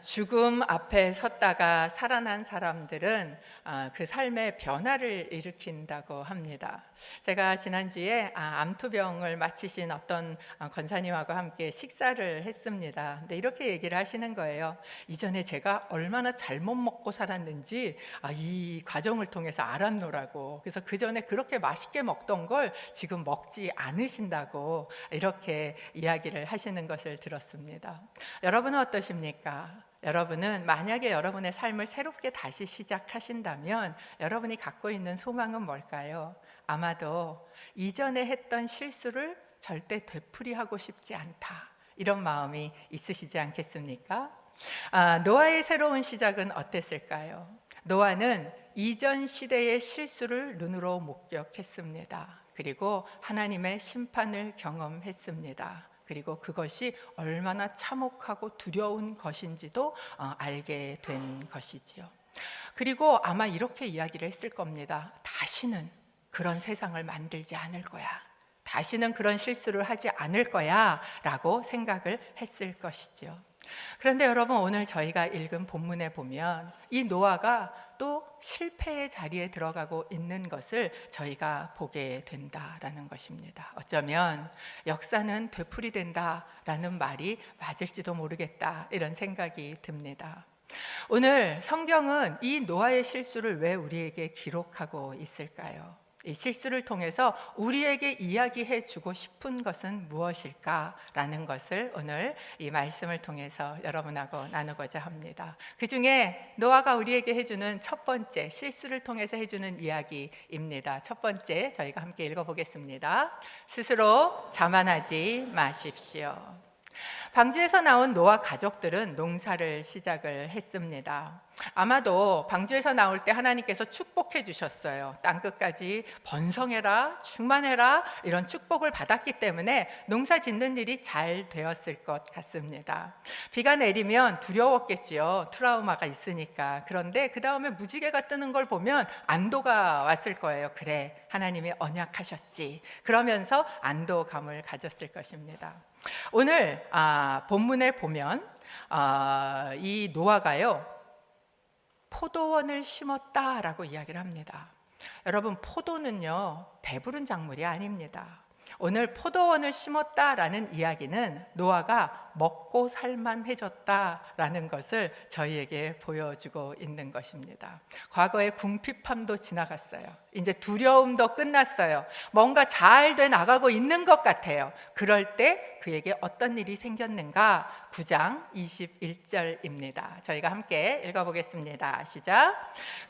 죽음 앞에 섰다가 살아난 사람들은 그 삶의 변화를 일으킨다고 합니다. 제가 지난주에 암투병을 마치신 어떤 권사님하고 함께 식사를 했습니다. 근데 이렇게 얘기를 하시는 거예요. 이전에 제가 얼마나 잘못 먹고 살았는지 이 과정을 통해서 알았노라고. 그래서 그 전에 그렇게 맛있게 먹던 걸 지금 먹지 않으신다고 이렇게 이야기를 하시는 것을 들었습니다. 여러분은 어떠십니까? 여러분은 만약에 여러분의 삶을 새롭게 다시 시작하신다면 여러분이 갖고 있는 소망은 뭘까요? 아마도 이전에 했던 실수를 절대 되풀이하고 싶지 않다, 이런 마음이 있으시지 않겠습니까? 노아의 새로운 시작은 어땠을까요? 노아는 이전 시대의 실수를 눈으로 목격했습니다. 그리고 하나님의 심판을 경험했습니다. 그리고 그것이 얼마나 참혹하고 두려운 것인지도 알게 된 것이지요. 그리고 아마 이렇게 이야기를 했을 겁니다. 다시는 그런 세상을 만들지 않을 거야. 다시는 그런 실수를 하지 않을 거야 라고 생각을 했을 것이죠. 그런데 여러분, 오늘 저희가 읽은 본문에 보면 이 노아가 또 실패의 자리에 들어가고 있는 것을 저희가 보게 된다라는 것입니다. 어쩌면 역사는 되풀이된다라는 말이 맞을지도 모르겠다, 이런 생각이 듭니다. 오늘 성경은 이 노아의 실수를 왜 우리에게 기록하고 있을까요? 이 실수를 통해서 우리에게 이야기해 주고 싶은 것은 무엇일까라는 것을 오늘 이 말씀을 통해서 여러분하고 나누고자 합니다. 그 중에 노아가 우리에게 해주는 첫 번째, 실수를 통해서 해주는 이야기입니다. 첫 번째, 저희가 함께 읽어보겠습니다. 스스로 자만하지 마십시오. 방주에서 나온 노아 가족들은 농사를 시작을 했습니다. 아마도 방주에서 나올 때 하나님께서 축복해 주셨어요. 땅끝까지 번성해라, 충만해라, 이런 축복을 받았기 때문에 농사 짓는 일이 잘 되었을 것 같습니다. 비가 내리면 두려웠겠지요. 트라우마가 있으니까. 그런데 그 다음에 무지개가 뜨는 걸 보면 안도가 왔을 거예요. 그래, 하나님이 언약하셨지. 그러면서 안도감을 가졌을 것입니다. 오늘 본문에 보면 이 노아가요, 포도원을 심었다라고 이야기를 합니다. 여러분, 포도는요 배부른 작물이 아닙니다. 오늘 포도원을 심었다라는 이야기는 노아가 먹고 살만해졌다라는 것을 저희에게 보여주고 있는 것입니다. 과거의 궁핍함도 지나갔어요. 이제 두려움도 끝났어요. 뭔가 잘 돼 나가고 있는 것 같아요. 그럴 때 그에게 어떤 일이 생겼는가? 9장 21절입니다. 저희가 함께 읽어보겠습니다. 시작.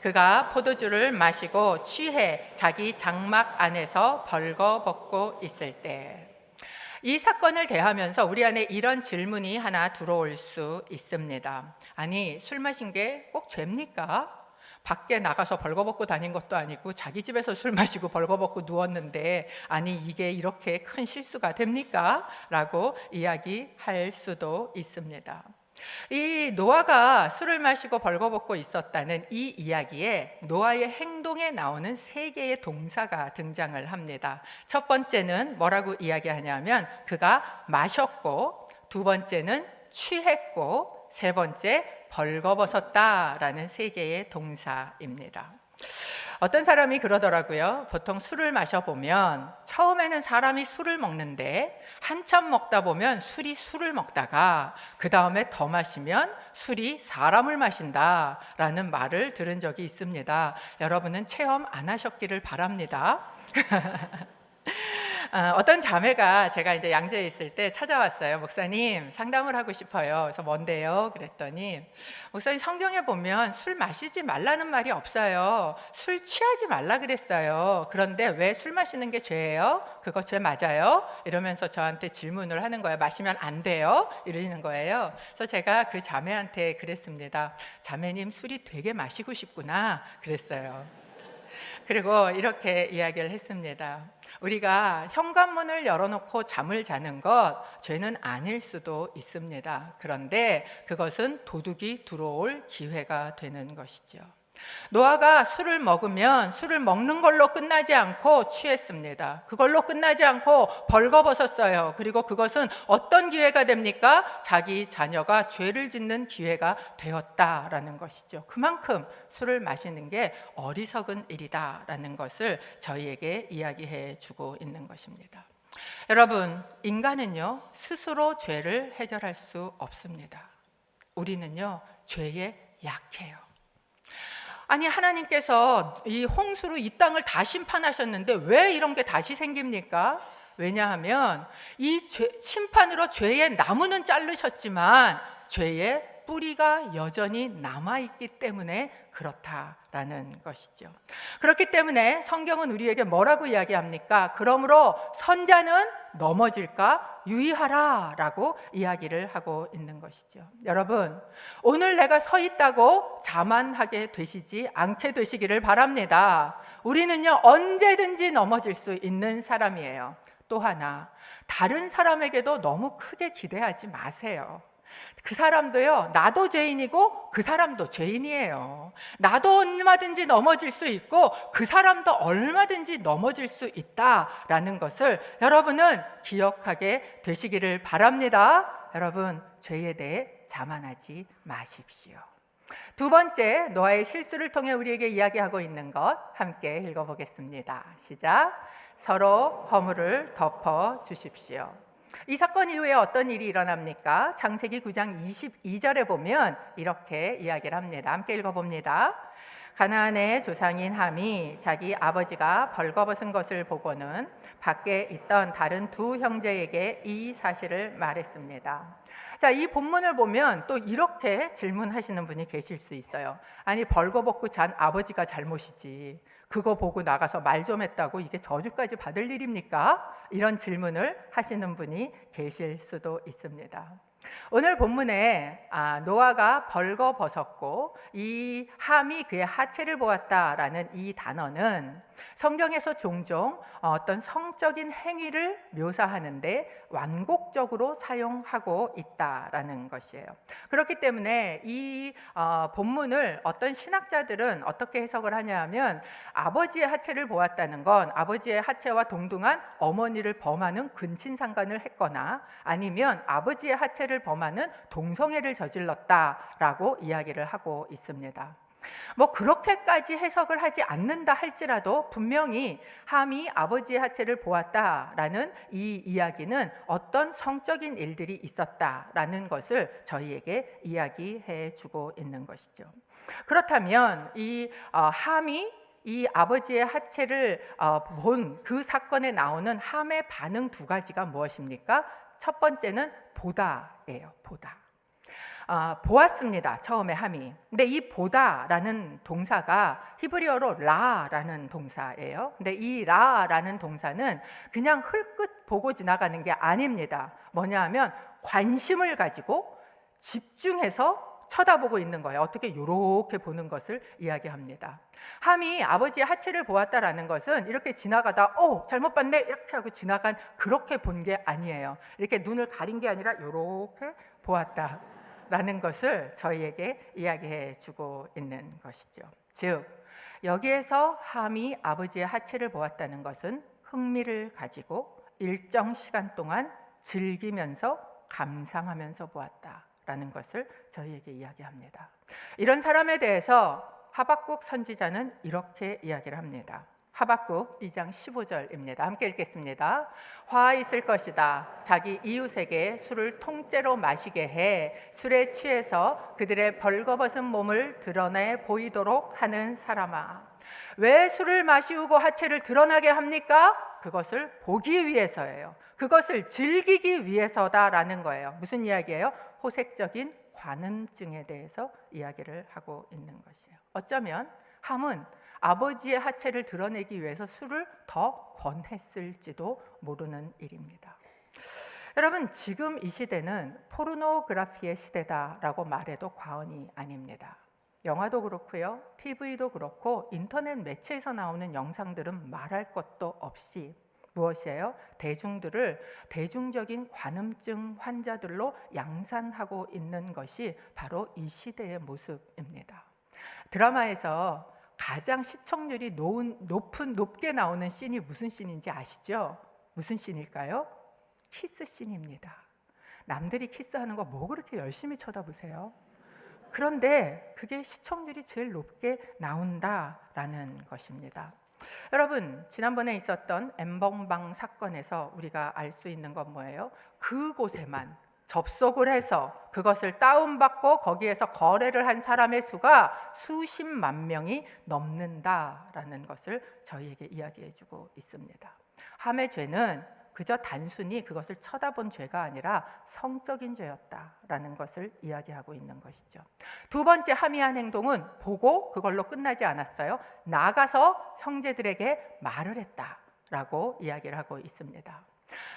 그가 포도주를 마시고 취해 자기 장막 안에서 벌거벗고 있을 때. 이 사건을 대하면서 우리 안에 이런 질문이 하나 들어올 수 있습니다. 아니, 술 마신 게 꼭 죄입니까? 밖에 나가서 벌거벗고 다닌 것도 아니고 자기 집에서 술 마시고 벌거벗고 누웠는데, 아니 이게 이렇게 큰 실수가 됩니까? 라고 이야기할 수도 있습니다. 이 노아가 술을 마시고 벌거벗고 있었다는 이 이야기에 노아의 행동에 나오는 세 개의 동사가 등장을 합니다. 첫 번째는 뭐라고 이야기하냐면 그가 마셨고, 두 번째는 취했고, 세 번째 벌거벗었다라는 세 개의 동사입니다. 어떤 사람이 그러더라고요. 보통 술을 마셔보면 처음에는 사람이 술을 먹는데 한참 먹다 보면 술이 술을 먹다가 그 다음에 더 마시면 술이 사람을 마신다라는 말을 들은 적이 있습니다. 여러분은 체험 안 하셨기를 바랍니다. 어떤 자매가 제가 이제 양재에 있을 때 찾아왔어요. 목사님, 상담을 하고 싶어요. 그래서 뭔데요? 그랬더니 목사님, 성경에 보면 술 마시지 말라는 말이 없어요. 술 취하지 말라 그랬어요. 그런데 왜 술 마시는 게 죄예요? 그거 죄 맞아요? 이러면서 저한테 질문을 하는 거예요. 마시면 안 돼요? 이러는 거예요. 그래서 제가 그 자매한테 그랬습니다. 자매님, 술이 되게 마시고 싶구나 그랬어요. 그리고 이렇게 이야기를 했습니다. 우리가 현관문을 열어놓고 잠을 자는 것 죄는 아닐 수도 있습니다. 그런데 그것은 도둑이 들어올 기회가 되는 것이죠. 노아가 술을 먹으면 술을 먹는 걸로 끝나지 않고 취했습니다. 그걸로 끝나지 않고 벌거벗었어요. 그리고 그것은 어떤 기회가 됩니까? 자기 자녀가 죄를 짓는 기회가 되었다라는 것이죠. 그만큼 술을 마시는 게 어리석은 일이다라는 것을 저희에게 이야기해 주고 있는 것입니다. 여러분, 인간은요, 스스로 죄를 해결할 수 없습니다. 우리는요, 죄에 약해요. 아니, 하나님께서 이 홍수로 이 땅을 다 심판하셨는데 왜 이런 게 다시 생깁니까? 왜냐하면 이 심판으로 죄의 나무는 자르셨지만 죄의 뿌리가 여전히 남아있기 때문에 그렇다라는 것이죠. 그렇기 때문에 성경은 우리에게 뭐라고 이야기합니까? 그러므로 선자는 넘어질까 유의하라 라고 이야기를 하고 있는 것이죠. 여러분, 오늘 내가 서 있다고 자만하게 되시지 않게 되시기를 바랍니다. 우리는요, 언제든지 넘어질 수 있는 사람이에요. 또 하나, 다른 사람에게도 너무 크게 기대하지 마세요. 그 사람도요, 나도 죄인이고 그 사람도 죄인이에요. 나도 얼마든지 넘어질 수 있고 그 사람도 얼마든지 넘어질 수 있다라는 것을 여러분은 기억하게 되시기를 바랍니다. 여러분, 죄에 대해 자만하지 마십시오. 두 번째, 노아의 실수를 통해 우리에게 이야기하고 있는 것 함께 읽어보겠습니다. 시작. 서로 허물을 덮어 주십시오. 이 사건 이후에 어떤 일이 일어납니까? 창세기 9장 22절에 보면 이렇게 이야기를 합니다. 함께 읽어봅니다. 가나안의 조상인 함이 자기 아버지가 벌거벗은 것을 보고는 밖에 있던 다른 두 형제에게 이 사실을 말했습니다. 자, 이 본문을 보면 또 이렇게 질문하시는 분이 계실 수 있어요. 아니, 벌거벗고 잔 아버지가 잘못이지, 그거 보고 나가서 말 좀 했다고 이게 저주까지 받을 일입니까? 이런 질문을 하시는 분이 계실 수도 있습니다. 오늘 본문에 노아가 벌거벗었고 이 함이 그의 하체를 보았다라는 이 단어는 성경에서 종종 어떤 성적인 행위를 묘사하는데 완곡적으로 사용하고 있다라는 것이에요. 그렇기 때문에 이 본문을 어떤 신학자들은 어떻게 해석을 하냐면, 아버지의 하체를 보았다는 건 아버지의 하체와 동등한 어머니를 범하는 근친상간을 했거나 아니면 아버지의 하체를 범하는 동성애를 저질렀다라고 이야기를 하고 있습니다. 뭐 그렇게까지 해석을 하지 않는다 할지라도 분명히 함이 아버지의 하체를 보았다라는 이 이야기는 어떤 성적인 일들이 있었다라는 것을 저희에게 이야기해 주고 있는 것이죠. 그렇다면 이 함이 이 아버지의 하체를 본 그 사건에 나오는 함의 반응 두 가지가 무엇입니까? 첫 번째는 보다예요. 보다. 보았습니다. 처음에 함이. 근데 이 보다라는 동사가 히브리어로 라라는 동사예요. 근데 이 라라는 동사는 그냥 흘끗 보고 지나가는 게 아닙니다. 뭐냐 하면 관심을 가지고 집중해서 쳐다보고 있는 거예요. 어떻게 이렇게 보는 것을 이야기합니다. 함이 아버지의 하체를 보았다라는 것은 이렇게 지나가다 잘못 봤네 이렇게 하고 지나간, 그렇게 본 게 아니에요. 이렇게 눈을 가린 게 아니라 이렇게 보았다라는 것을 저희에게 이야기해 주고 있는 것이죠. 즉, 여기에서 함이 아버지의 하체를 보았다는 것은 흥미를 가지고 일정 시간 동안 즐기면서 감상하면서 보았다라는 것을 저희에게 이야기합니다. 이런 사람에 대해서 하박국 선지자는 이렇게 이야기를 합니다. 하박국 2장 15절입니다. 함께 읽겠습니다. 화 있을 것이다. 자기 이웃에게 술을 통째로 마시게 해 술에 취해서 그들의 벌거벗은 몸을 드러내 보이도록 하는 사람아. 왜 술을 마시우고 하체를 드러나게 합니까? 그것을 보기 위해서예요. 그것을 즐기기 위해서다라는 거예요. 무슨 이야기예요? 호색적인 관음증에 대해서 이야기를 하고 있는 것이에요. 어쩌면 함은 아버지의 하체를 드러내기 위해서 술을 더 권했을지도 모르는 일입니다. 여러분, 지금 이 시대는 포르노그라피의 시대다라고 말해도 과언이 아닙니다. 영화도 그렇고요, TV도 그렇고 인터넷 매체에서 나오는 영상들은 말할 것도 없이 무엇이에요? 대중들을 대중적인 관음증 환자들로 양산하고 있는 것이 바로 이 시대의 모습입니다. 드라마에서 가장 시청률이 높게 나오는 씬이 무슨 씬인지 아시죠? 무슨 씬일까요? 키스 씬입니다. 남들이 키스하는 거 뭐 그렇게 열심히 쳐다보세요? 그런데 그게 시청률이 제일 높게 나온다라는 것입니다. 여러분, 지난번에 있었던 엠번방 사건에서 우리가 알 수 있는 건 뭐예요? 그곳에만 접속을 해서 그것을 다운받고 거기에서 거래를 한 사람의 수가 수십만 명이 넘는다라는 것을 저희에게 이야기해주고 있습니다. 함의 죄는 그저 단순히 그것을 쳐다본 죄가 아니라 성적인 죄였다라는 것을 이야기하고 있는 것이죠. 두 번째 함의한 행동은 보고 그걸로 끝나지 않았어요. 나가서 형제들에게 말을 했다라고 이야기를 하고 있습니다.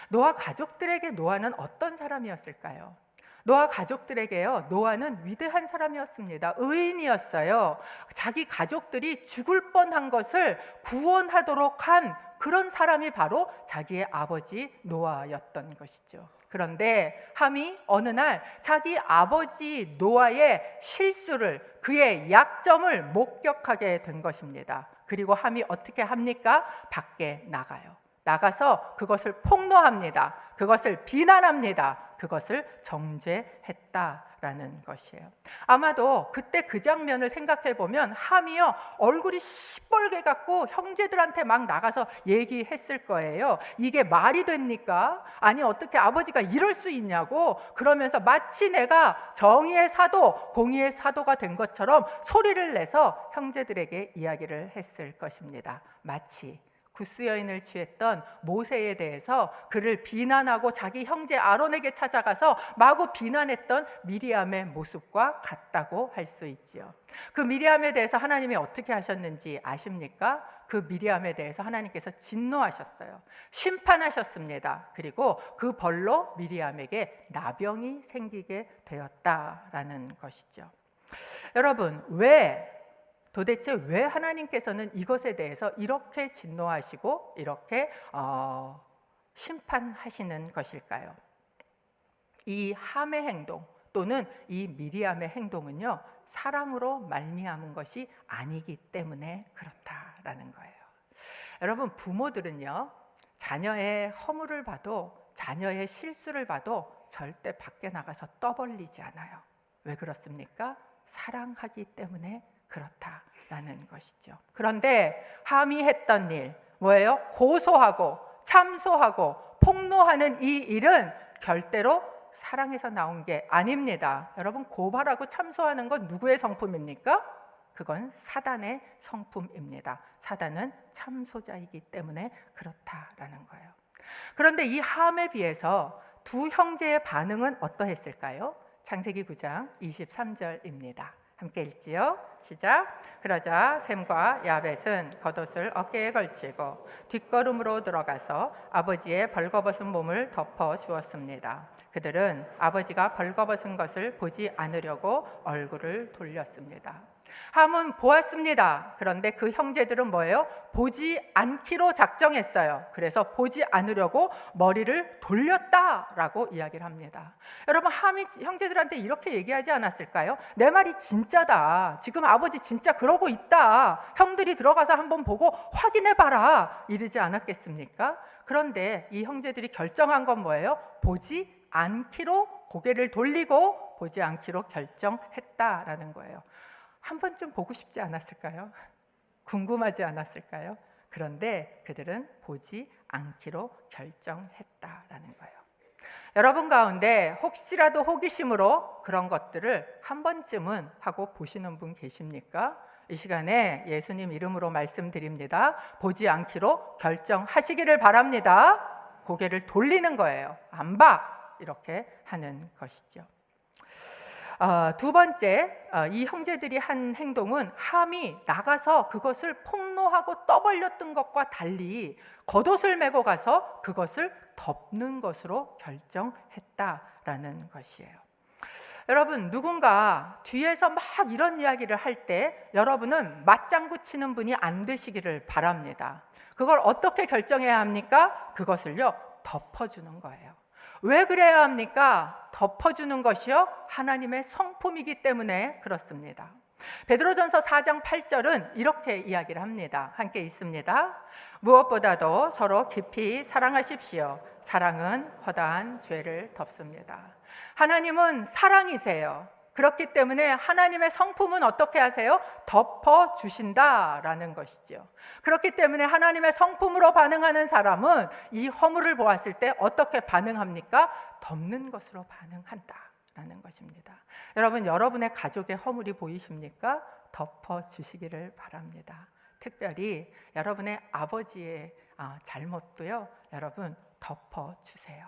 노아 가족들에게 노아는 어떤 사람이었을까요? 노아 가족들에게요, 노아는 위대한 사람이었습니다. 의인이었어요. 자기 가족들이 죽을 뻔한 것을 구원하도록 한 그런 사람이 바로 자기의 아버지 노아였던 것이죠. 그런데 함이 어느 날 자기 아버지 노아의 실수를, 그의 약점을 목격하게 된 것입니다. 그리고 함이 어떻게 합니까? 밖에 나가요. 나가서 그것을 폭로합니다. 그것을 비난합니다. 그것을 정죄했다라는 것이에요. 아마도 그때 그 장면을 생각해 보면 함이요, 얼굴이 시뻘게 갖고 형제들한테 막 나가서 얘기했을 거예요. 이게 말이 됩니까? 아니 어떻게 아버지가 이럴 수 있냐고, 그러면서 마치 내가 정의의 사도, 공의의 사도가 된 것처럼 소리를 내서 형제들에게 이야기를 했을 것입니다. 마치 구스 여인을 취했던 모세에 대해서 그를 비난하고 자기 형제 아론에게 찾아가서 마구 비난했던 미리암의 모습과 같다고 할 수 있지요. 그 미리암에 대해서 하나님이 어떻게 하셨는지 아십니까? 그 미리암에 대해서 하나님께서 진노하셨어요. 심판하셨습니다. 그리고 그 벌로 미리암에게 나병이 생기게 되었다라는 것이죠. 여러분, 도대체 왜 하나님께서는 이것에 대해서 이렇게 진노하시고 이렇게 심판하시는 것일까요? 이 함의 행동 또는 이 미리암의 행동은요, 사랑으로 말미암은 것이 아니기 때문에 그렇다라는 거예요. 여러분, 부모들은요, 자녀의 허물을 봐도, 자녀의 실수를 봐도 절대 밖에 나가서 떠벌리지 않아요. 왜 그렇습니까? 사랑하기 때문에 그렇다라는 것이죠. 그런데 함이 했던 일 뭐예요? 고소하고 참소하고 폭로하는 이 일은 절대로 사랑에서 나온 게 아닙니다. 여러분, 고발하고 참소하는 건 누구의 성품입니까? 그건 사단의 성품입니다. 사단은 참소자이기 때문에 그렇다라는 거예요. 그런데 이 함에 비해서 두 형제의 반응은 어떠했을까요? 창세기 9장 23절입니다. 함께 읽지요. 시작. 그러자 셈과 야벳은 겉옷을 어깨에 걸치고 뒷걸음으로 들어가서 아버지의 벌거벗은 몸을 덮어 주었습니다. 그들은 아버지가 벌거벗은 것을 보지 않으려고 얼굴을 돌렸습니다. 함은 보았습니다. 그런데 그 형제들은 뭐예요? 보지 않기로 작정했어요. 그래서 보지 않으려고 머리를 돌렸다라고 이야기를 합니다. 여러분, 함이 형제들한테 이렇게 얘기하지 않았을까요? 내 말이 진짜다. 지금 아버지 진짜 그러고 있다. 형들이 들어가서 한번 보고 확인해봐라. 이러지 않았겠습니까? 그런데 이 형제들이 결정한 건 뭐예요? 보지 않기로 고개를 돌리고 보지 않기로 결정했다라는 거예요. 한 번쯤 보고 싶지 않았을까요? 궁금하지 않았을까요? 그런데 그들은 보지 않기로 결정했다라는 거예요. 여러분 가운데 혹시라도 호기심으로 그런 것들을 한 번쯤은 하고 보시는 분 계십니까? 이 시간에 예수님 이름으로 말씀드립니다. 보지 않기로 결정하시기를 바랍니다. 고개를 돌리는 거예요. 안 봐! 이렇게 하는 것이죠. 두 번째, 이 형제들이 한 행동은 함이 나가서 그것을 폭로하고 떠벌렸던 것과 달리 겉옷을 메고 가서 그것을 덮는 것으로 결정했다라는 것이에요. 여러분, 누군가 뒤에서 막 이런 이야기를 할 때 여러분은 맞장구 치는 분이 안 되시기를 바랍니다. 그걸 어떻게 결정해야 합니까? 그것을요, 덮어주는 거예요. 왜 그래야 합니까? 덮어주는 것이요 하나님의 성품이기 때문에 그렇습니다. 베드로전서 4장 8절은 이렇게 이야기를 합니다. 함께 읽습니다. 무엇보다도 서로 깊이 사랑하십시오. 사랑은 허다한 죄를 덮습니다. 하나님은 사랑이세요. 그렇기 때문에 하나님의 성품은 어떻게 하세요? 덮어주신다라는 것이죠. 그렇기 때문에 하나님의 성품으로 반응하는 사람은 이 허물을 보았을 때 어떻게 반응합니까? 덮는 것으로 반응한다라는 것입니다. 여러분, 여러분의 가족의 허물이 보이십니까? 덮어주시기를 바랍니다. 특별히 여러분의 아버지의 잘못도요, 여러분 덮어주세요.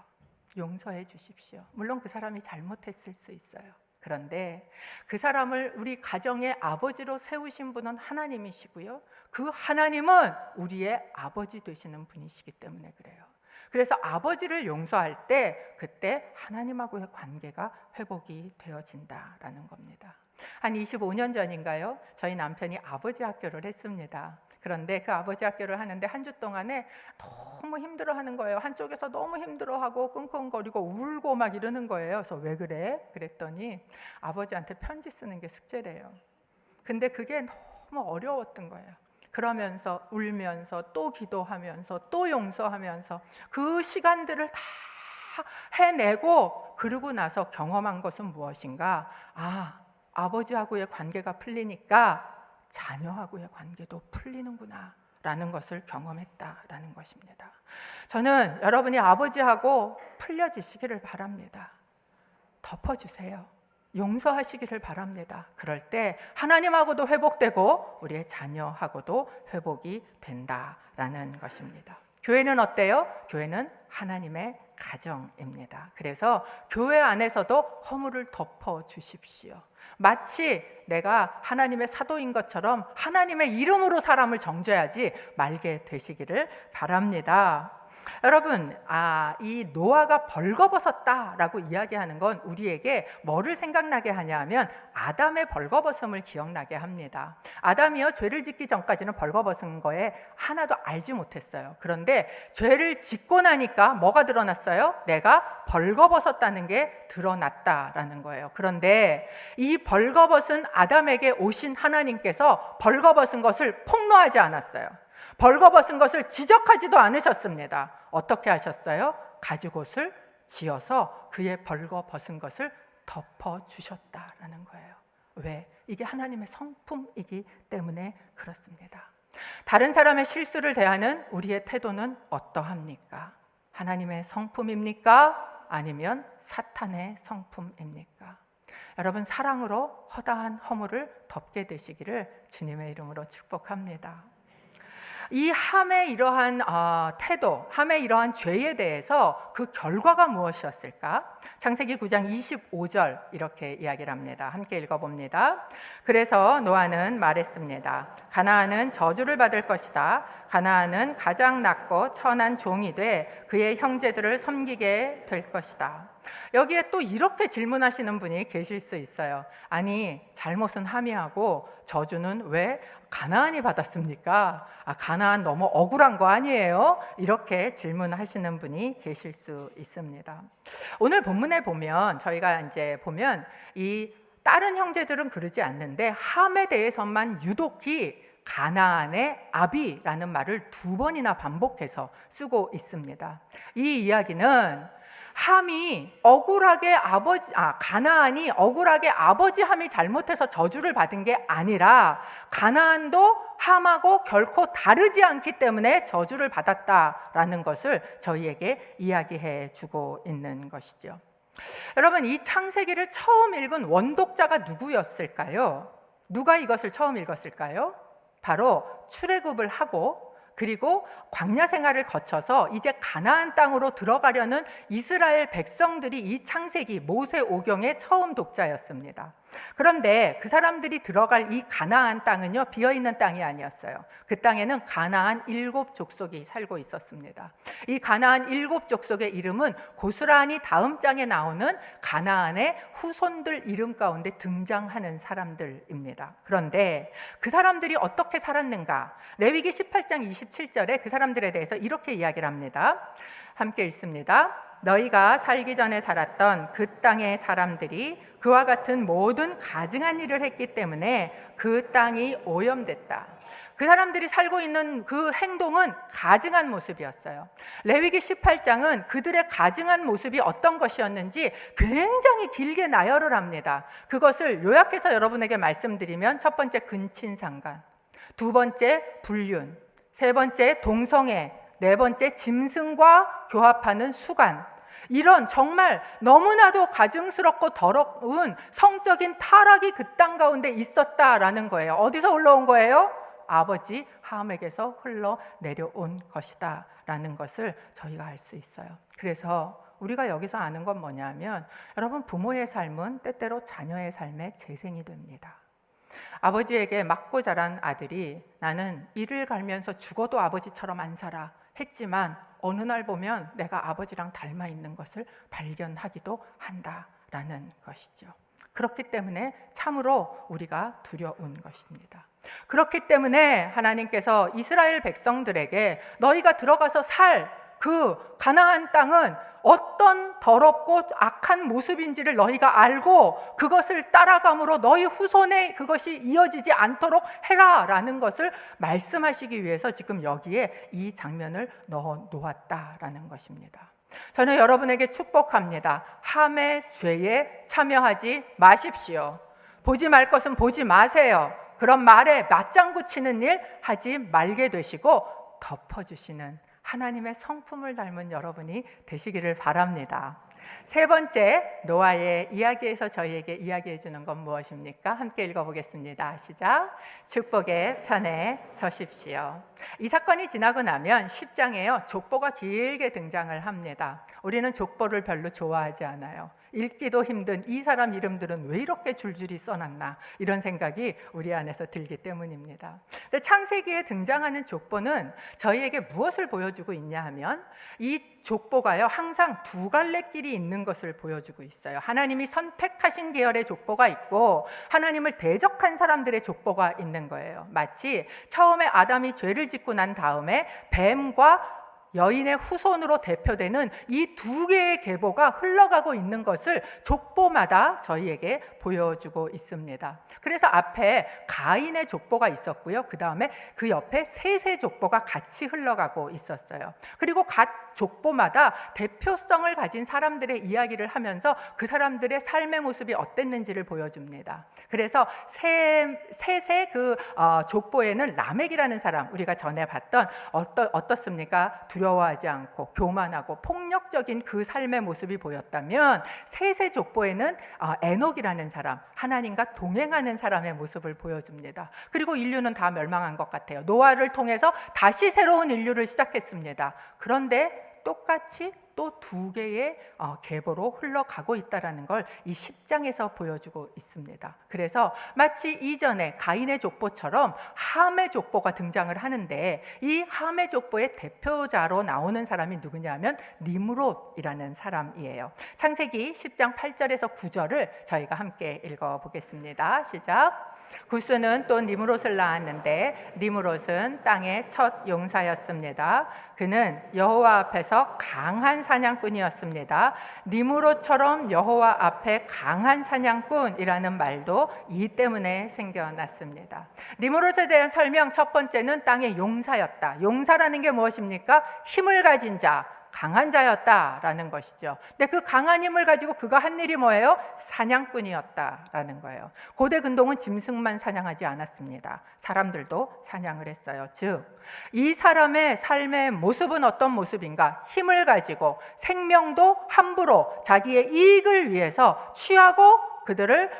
용서해 주십시오. 물론 그 사람이 잘못했을 수 있어요. 그런데 그 사람을 우리 가정의 아버지로 세우신 분은 하나님이시고요, 그 하나님은 우리의 아버지 되시는 분이시기 때문에 그래요. 그래서 아버지를 용서할 때 그때 하나님하고의 관계가 회복이 되어진다라는 겁니다. 한 25년 전인가요? 저희 남편이 아버지 학교를 했습니다. 그런데 그 아버지 학교를 하는데 한 주 동안에 너무 힘들어하는 거예요. 한쪽에서 너무 힘들어하고 끙끙거리고 울고 막 이러는 거예요. 그래서 왜 그래? 그랬더니 아버지한테 편지 쓰는 게 숙제래요. 근데 그게 너무 어려웠던 거예요. 그러면서 울면서 또 기도하면서 또 용서하면서 그 시간들을 다 해내고 그러고 나서 경험한 것은 무엇인가? 아버지하고의 관계가 풀리니까 자녀하고의 관계도 풀리는구나 라는 것을 경험했다라는 것입니다. 저는 여러분이 아버지하고 풀려지시기를 바랍니다. 덮어주세요. 용서하시기를 바랍니다. 그럴 때 하나님하고도 회복되고 우리의 자녀하고도 회복이 된다라는 것입니다. 교회는 어때요? 교회는 하나님의 가정입니다. 그래서 교회 안에서도 허물을 덮어 주십시오. 마치 내가 하나님의 사도인 것처럼 하나님의 이름으로 사람을 정죄하지 말게 되시기를 바랍니다. 여러분, 이 노아가 벌거벗었다라고 이야기하는 건 우리에게 뭐를 생각나게 하냐면 아담의 벌거벗음을 기억나게 합니다. 아담이요, 죄를 짓기 전까지는 벌거벗은 거에 하나도 알지 못했어요. 그런데 죄를 짓고 나니까 뭐가 드러났어요? 내가 벌거벗었다는 게 드러났다라는 거예요. 그런데 이 벌거벗은 아담에게 오신 하나님께서 벌거벗은 것을 폭로하지 않았어요. 벌거벗은 것을 지적하지도 않으셨습니다. 어떻게 하셨어요? 가죽옷을 지어서 그의 벌거벗은 것을 덮어주셨다라는 거예요. 왜? 이게 하나님의 성품이기 때문에 그렇습니다. 다른 사람의 실수를 대하는 우리의 태도는 어떠합니까? 하나님의 성품입니까? 아니면 사탄의 성품입니까? 여러분, 사랑으로 허다한 허물을 덮게 되시기를 주님의 이름으로 축복합니다. 이 함의 이러한 태도, 함의 이러한 죄에 대해서 그 결과가 무엇이었을까? 창세기 9장 25절 이렇게 이야기를 합니다. 함께 읽어봅니다. 그래서 노아는 말했습니다. 가나안은 저주를 받을 것이다. 가나안은 가장 낮고 천한 종이 돼 그의 형제들을 섬기게 될 것이다. 여기에 또 이렇게 질문하시는 분이 계실 수 있어요. 아니, 잘못은 함이 하고 저주는 왜 가나안이 받았습니까? 가나안 너무 억울한 거 아니에요? 이렇게 질문하시는 분이 계실 수 있습니다. 오늘 본문에 보면 저희가 이제 보면 이 다른 형제들은 그러지 않는데 함에 대해서만 유독히 가나안의 아비라는 말을 2번이나 반복해서 쓰고 있습니다. 이 이야기는 함이 억울하게 가나안이 억울하게 아버지 함이 잘못해서 저주를 받은 게 아니라 가나안도 함하고 결코 다르지 않기 때문에 저주를 받았다라는 것을 저희에게 이야기해 주고 있는 것이죠. 여러분, 이 창세기를 처음 읽은 원독자가 누구였을까요? 누가 이것을 처음 읽었을까요? 바로 출애굽을 하고 그리고 광야 생활을 거쳐서 이제 가나안 땅으로 들어가려는 이스라엘 백성들이 이 창세기 모세오경의 처음 독자였습니다. 그런데 그 사람들이 들어갈 이 가나안 땅은요, 비어있는 땅이 아니었어요. 그 땅에는 가나안 7족속이 살고 있었습니다. 이 가나안 7족속의 이름은 고스란히 다음 장에 나오는 가나안의 후손들 이름 가운데 등장하는 사람들입니다. 그런데 그 사람들이 어떻게 살았는가? 레위기 18장 27절에 그 사람들에 대해서 이렇게 이야기를 합니다. 함께 읽습니다. 너희가 살기 전에 살았던 그 땅의 사람들이 그와 같은 모든 가증한 일을 했기 때문에 그 땅이 오염됐다. 그 사람들이 살고 있는 그 행동은 가증한 모습이었어요. 레위기 18장은 그들의 가증한 모습이 어떤 것이었는지 굉장히 길게 나열을 합니다. 그것을 요약해서 여러분에게 말씀드리면, 첫 번째 근친상간, 두 번째 불륜, 세 번째 동성애, 네 번째 짐승과 교합하는 수간, 이런 정말 너무나도 가증스럽고 더러운 성적인 타락이 그 땅 가운데 있었다라는 거예요. 어디서 올라온 거예요? 아버지 함에게서 흘러내려온 것이다 라는 것을 저희가 알 수 있어요. 그래서 우리가 여기서 아는 건 뭐냐면, 여러분, 부모의 삶은 때때로 자녀의 삶의 재생이 됩니다. 아버지에게 맞고 자란 아들이 나는 이를 갈면서 죽어도 아버지처럼 안 살아 했지만, 어느 날 보면 내가 아버지랑 닮아 있는 것을 발견하기도 한다라는 것이죠. 그렇기 때문에 참으로 우리가 두려운 것입니다. 그렇기 때문에 하나님께서 이스라엘 백성들에게 너희가 들어가서 살 그 가나안 땅은 어떤 더럽고 악한 모습인지를 너희가 알고 그것을 따라감으로 너희 후손에 그것이 이어지지 않도록 해라 라는 것을 말씀하시기 위해서 지금 여기에 이 장면을 넣어 놓았다라는 것입니다. 저는 여러분에게 축복합니다. 함의 죄에 참여하지 마십시오. 보지 말 것은 보지 마세요. 그런 말에 맞장구 치는 일 하지 말게 되시고 덮어주시는 하나님의 성품을 닮은 여러분이 되시기를 바랍니다. 세 번째, 노아의 이야기에서 저희에게 이야기해 주는 건 무엇입니까? 함께 읽어보겠습니다. 시작. 축복의 편에 서십시오. 이 사건이 지나고 나면 10장에요 족보가 길게 등장을 합니다. 우리는 족보를 별로 좋아하지 않아요. 읽기도 힘든 이 사람 이름들은 왜 이렇게 줄줄이 써놨나, 이런 생각이 우리 안에서 들기 때문입니다. 근데 창세기에 등장하는 족보는 저희에게 무엇을 보여주고 있냐 하면, 이 족보가요 항상 두 갈래 길이 있는 것을 보여주고 있어요. 하나님이 선택하신 계열의 족보가 있고 하나님을 대적한 사람들의 족보가 있는 거예요. 마치 처음에 아담이 죄를 짓고 난 다음에 뱀과 여인의 후손으로 대표되는 이 두 개의 계보가 흘러가고 있는 것을 족보마다 저희에게 보여주고 있습니다. 그래서 앞에 가인의 족보가 있었고요, 그 다음에 그 옆에 셋의 족보가 같이 흘러가고 있었어요. 그리고 각 족보마다 대표성을 가진 사람들의 이야기를 하면서 그 사람들의 삶의 모습이 어땠는지를 보여줍니다. 그래서 셋의 족보에는 라멕이라는 사람, 우리가 전에 봤던 어떻습니까? 두려워하지 않고 교만하고 폭력적인 그 삶의 모습이 보였다면, 셋의 족보에는 에녹이라는 사람, 하나님과 동행하는 사람의 모습을 보여줍니다. 그리고 인류는 다 멸망한 것 같아요. 노아를 통해서 다시 새로운 인류를 시작했습니다. 그런데 똑같이 또 두 개의 계보로 흘러가고 있다는 걸 이 10장에서 보여주고 있습니다. 그래서 마치 이전에 가인의 족보처럼 함의 족보가 등장을 하는데, 이 함의 족보의 대표자로 나오는 사람이 누구냐면 니므롯이라는 사람이에요. 창세기 10장 8절에서 9절을 저희가 함께 읽어보겠습니다. 시작. 구스는 또 니므롯을 낳았는데 니므롯은 땅의 첫 용사였습니다. 그는 여호와 앞에서 강한 사냥꾼이었습니다. 니므롯처럼 여호와 앞에 강한 사냥꾼이라는 말도 이 때문에 생겨났습니다. 니므롯에 대한 설명, 첫 번째는 땅의 용사였다. 용사라는 게 무엇입니까? 힘을 가진 자, 강한 자였다라는 것이죠. 근데 그 강한 힘을 가지고 그가 한 일이 뭐예요? 사냥꾼이었다라는 거예요. 고대 근동은 짐승만 사냥하지 않았습니다. 사람들도 사냥을 했어요. 즉, 이 사람의 삶의 모습은 어떤 모습인가? 힘을 가지고 생명도 함부로 자기의 이익을 위해서 취하고 그들을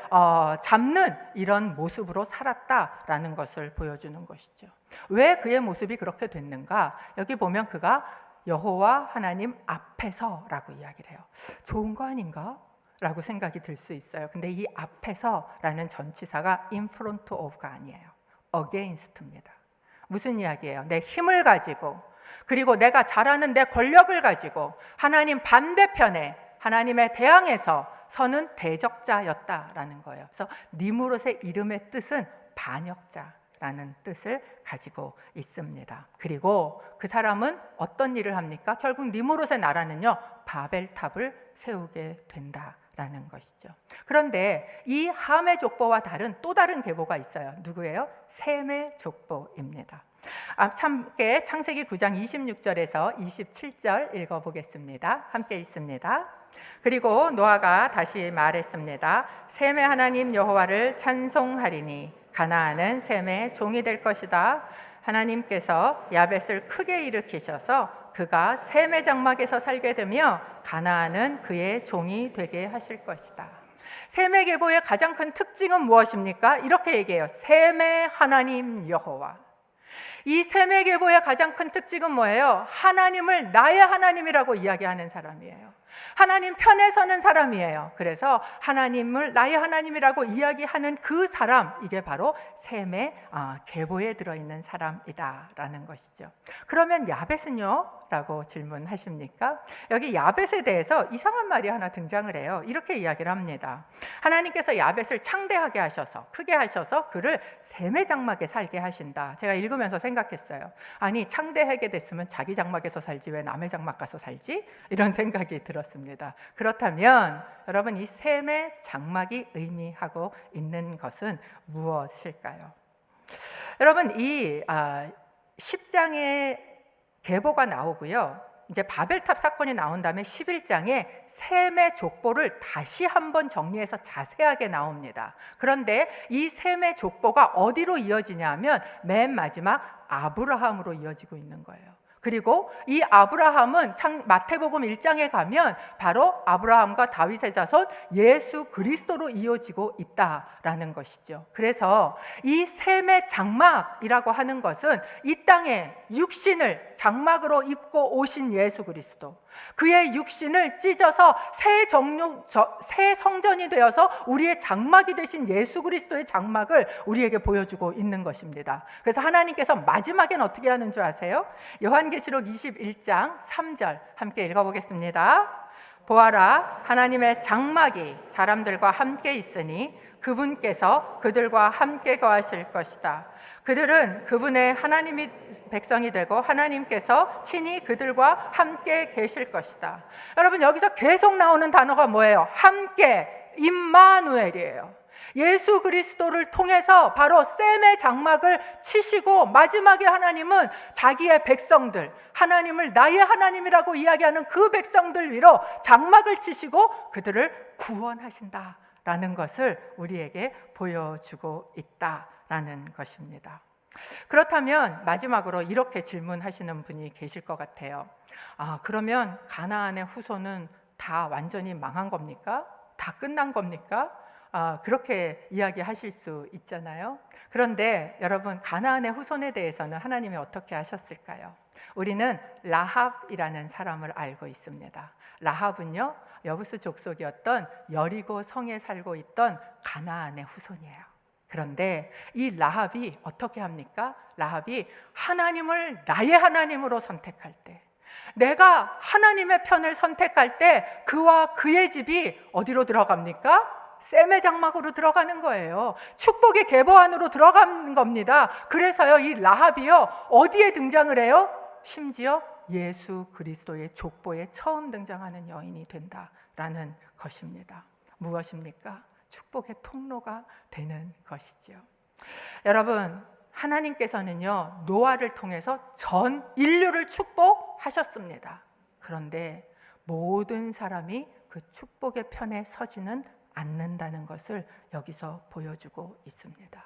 잡는 이런 모습으로 살았다라는 것을 보여주는 것이죠. 왜 그의 모습이 그렇게 됐는가? 여기 보면 그가 여호와 하나님 앞에서라고 이야기를 해요. 좋은 거 아닌가? 라고 생각이 들 수 있어요. 근데 이 앞에서라는 전치사가 in front of가 아니에요. against입니다. 무슨 이야기예요? 내 힘을 가지고, 그리고 내가 잘하는 내 권력을 가지고 하나님 반대편에 하나님에 대항해서 서는 대적자였다라는 거예요. 그래서 니므롯의 이름의 뜻은 반역자, 라는 뜻을 가지고 있습니다. 그리고 그 사람은 어떤 일을 합니까? 결국 니무롯의 나라는요, 바벨탑을 세우게 된다라는 것이죠. 그런데 이 함의 족보와 다른 또 다른 계보가 있어요. 누구예요? 셈의 족보입니다. 함께 창세기 9장 26절에서 27절 읽어보겠습니다. 함께 있습니다. 그리고 노아가 다시 말했습니다. 셈의 하나님 여호와를 찬송하리니 가나안은 셈의 종이 될 것이다. 하나님께서 야벳을 크게 일으키셔서 그가 셈의 장막에서 살게 되며 가나안은 그의 종이 되게 하실 것이다. 셈의 계보의 가장 큰 특징은 무엇입니까? 이렇게 얘기해요. 셈의 하나님 여호와. 이 셈의 계보의 가장 큰 특징은 뭐예요? 하나님을 나의 하나님이라고 이야기하는 사람이에요. 하나님 편에 서는 사람이에요. 그래서 하나님을 나의 하나님이라고 이야기하는 그 사람, 이게 바로 셈의 계보에 들어있는 사람이다라는 것이죠. 그러면 야벳은요? 라고 질문하십니까? 여기 야벳에 대해서 이상한 말이 하나 등장을 해요. 이렇게 이야기를 합니다. 하나님께서 야벳을 창대하게 하셔서, 크게 하셔서 그를 셈의 장막에 살게 하신다. 제가 읽으면서 생각했어요. 아니, 창대하게 됐으면 자기 장막에서 살지 왜 남의 장막 가서 살지? 이런 생각이 들었습니다. 그렇다면 여러분, 이 셈의 장막이 의미하고 있는 것은 무엇일까요? 여러분, 이 10장의 계보가 나오고요. 이제 바벨탑 사건이 나온 다음에 11장에 셈의 족보를 다시 한번 정리해서 자세하게 나옵니다. 그런데 이 셈의 족보가 어디로 이어지냐 하면 맨 마지막 아브라함으로 이어지고 있는 거예요. 그리고 이 아브라함은 마태복음 1장에 가면 바로 아브라함과 다윗의 자손 예수 그리스도로 이어지고 있다라는 것이죠. 그래서 이 셈의 장막이라고 하는 것은 이 땅에 육신을 장막으로 입고 오신 예수 그리스도, 그의 육신을 찢어서 새 성전이 되어서 우리의 장막이 되신 예수 그리스도의 장막을 우리에게 보여주고 있는 것입니다. 그래서 하나님께서 마지막엔 어떻게 하는 줄 아세요? 요한계시록 21장 3절 함께 읽어보겠습니다. 보아라, 하나님의 장막이 사람들과 함께 있으니 그분께서 그들과 함께 거하실 것이다. 그들은 그분의 하나님이 백성이 되고 하나님께서 친히 그들과 함께 계실 것이다. 여러분, 여기서 계속 나오는 단어가 뭐예요? 함께, 임마누엘이에요. 예수 그리스도를 통해서 바로 셈의 장막을 치시고 마지막에 하나님은 자기의 백성들, 하나님을 나의 하나님이라고 이야기하는 그 백성들 위로 장막을 치시고 그들을 구원하신다라는 것을 우리에게 보여주고 있다라는 것입니다. 그렇다면 마지막으로 이렇게 질문하시는 분이 계실 것 같아요. 그러면 가나안의 후손은 다 완전히 망한 겁니까? 다 끝난 겁니까? 그렇게 이야기하실 수 있잖아요. 그런데 여러분, 가나안의 후손에 대해서는 하나님이 어떻게 하셨을까요? 우리는 라합이라는 사람을 알고 있습니다. 라합은요, 여부스 족속이었던 여리고 성에 살고 있던 가나안의 후손이에요. 그런데 이 라합이 어떻게 합니까? 라합이 하나님을 나의 하나님으로 선택할 때, 내가 하나님의 편을 선택할 때 그와 그의 집이 어디로 들어갑니까? 셈의 장막으로 들어가는 거예요. 축복의 계보 안으로 들어가는 겁니다. 그래서요, 이 라합이요, 어디에 등장을 해요? 심지어 예수 그리스도의 족보에 처음 등장하는 여인이 된다라는 것입니다. 무엇입니까? 축복의 통로가 되는 것이죠. 여러분, 하나님께서는요, 노아를 통해서 전 인류를 축복하셨습니다. 그런데 모든 사람이 그 축복의 편에 서지는 않는다는 것을 여기서 보여주고 있습니다.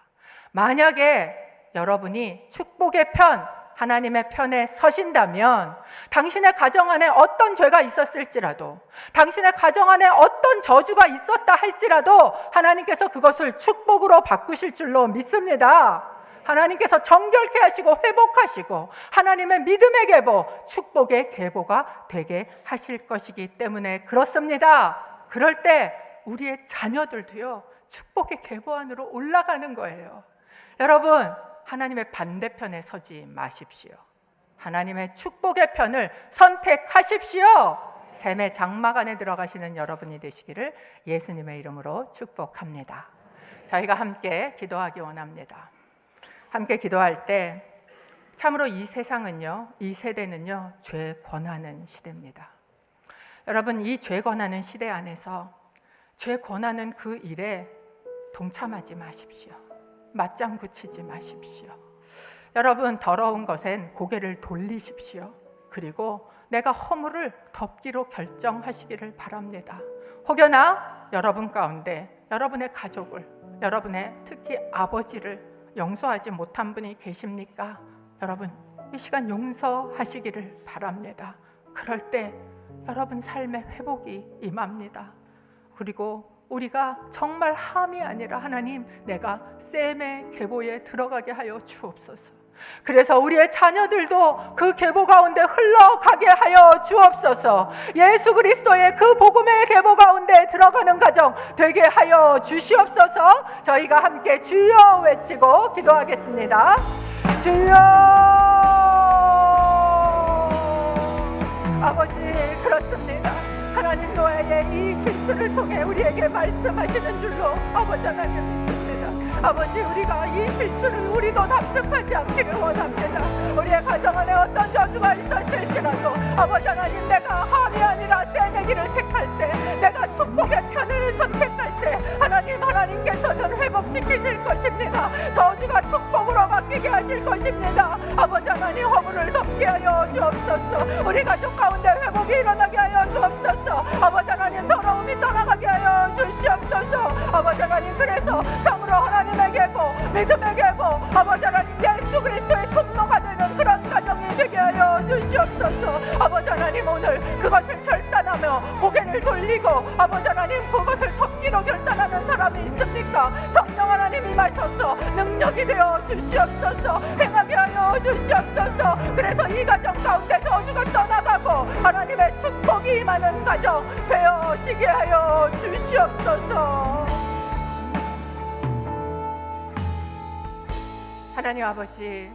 만약에 여러분이 축복의 편, 하나님의 편에 서신다면 당신의 가정 안에 어떤 죄가 있었을지라도, 당신의 가정 안에 어떤 저주가 있었다 할지라도 하나님께서 그것을 축복으로 바꾸실 줄로 믿습니다. 하나님께서 정결케 하시고 회복하시고 하나님의 믿음의 계보, 축복의 계보가 되게 하실 것이기 때문에 그렇습니다. 그럴 때 우리의 자녀들도요, 축복의 계보 안으로 올라가는 거예요. 여러분, 하나님의 반대편에 서지 마십시오. 하나님의 축복의 편을 선택하십시오. 셈의 장막 안에 들어가시는 여러분이 되시기를 예수님의 이름으로 축복합니다. 저희가 함께 기도하기 원합니다. 함께 기도할 때 참으로 이 세상은요, 이 세대는요, 죄 권하는 시대입니다. 여러분, 이 죄 권하는 시대 안에서 죄 권하는 그 일에 동참하지 마십시오. 맞장구 치지 마십시오. 여러분, 더러운 것엔 고개를 돌리십시오. 그리고 내가 허물을 덮기로 결정하시기를 바랍니다. 혹여나 여러분 가운데 여러분의 가족을, 여러분의 특히 아버지를 용서하지 못한 분이 계십니까? 여러분, 이 시간 용서하시기를 바랍니다. 그럴 때 여러분 삶의 회복이 임합니다. 그리고 우리가 정말 함이 아니라 하나님, 내가 셈의 계보에 들어가게 하여 주옵소서. 그래서 우리의 자녀들도 그 계보 가운데 흘러가게 하여 주옵소서. 예수 그리스도의 그 복음의 계보 가운데 들어가는 가정 되게 하여 주시옵소서. 저희가 함께 주여 외치고 기도하겠습니다. 주여. 아버지, 그렇습니다. 하나님, 노아의 이 실수를 통해 우리에게 말씀하시는 줄로 아버지 하나님 믿습니다. 아버지, 우리가 이 실수를 우리도 답습하지 않기를 원합니다. 우리의 가정 안에 어떤 저주가 있었을지라도 아버지 하나님, 내가 함이 아니라 셈의 길을 택할 때, 내가 축복의 편을 선택할 때 하나님께서는 회복시키실 것입니다. 저주가 축복으로 바뀌게 하실 것입니다. 아버지 하나님, 허물을 덮게 하여 주옵소서. 우리 가족 가운데 회복이 일어나게 하여 주옵소서. 아버지 하나님, 더러움이 떠나가게 하여 주시옵소서. 아버지 하나님, 그래서 참으로 하나님의 계보, 믿음의 계보, 아버지 하나님, 예수 그리스도의 통로가 되는 그런 가정이 되게 하여 주시옵소서. 아버지 하나님, 오늘 그것을 결단하며 고개를 돌리고 아버지 하나님, 그것을 덮기로 결단하는 사람이 있습니까? 성령 하나님 임하셔서 능력이 되어 주시옵소서. 행하게 하여 주시옵소서. 그래서 이 가정 가운데 저주가 떠나가고 하나님의 축복이 임하는 가정 되어지게 하여 주시옵소서. 하나님 아버지,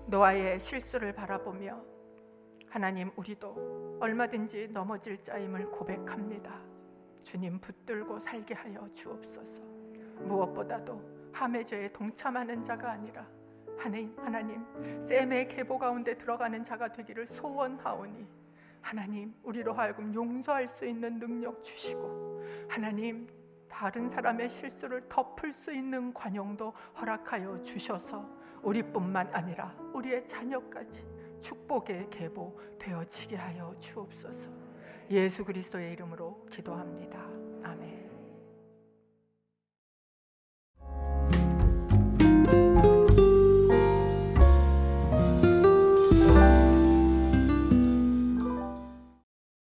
노아의 실수를 바라보며 하나님, 우리도 얼마든지 넘어질 자임을 고백합니다. 주님, 붙들고 살게 하여 주옵소서. 무엇보다도 함의 죄에 동참하는 자가 아니라 하나님, 셈의 계보 가운데 들어가는 자가 되기를 소원하오니 하나님, 우리로 하여금 용서할 수 있는 능력 주시고 하나님, 다른 사람의 실수를 덮을 수 있는 관용도 허락하여 주셔서 우리뿐만 아니라 우리의 자녀까지 축복의 계보 되어지게 하여 주옵소서. 예수 그리스도의 이름으로 기도합니다.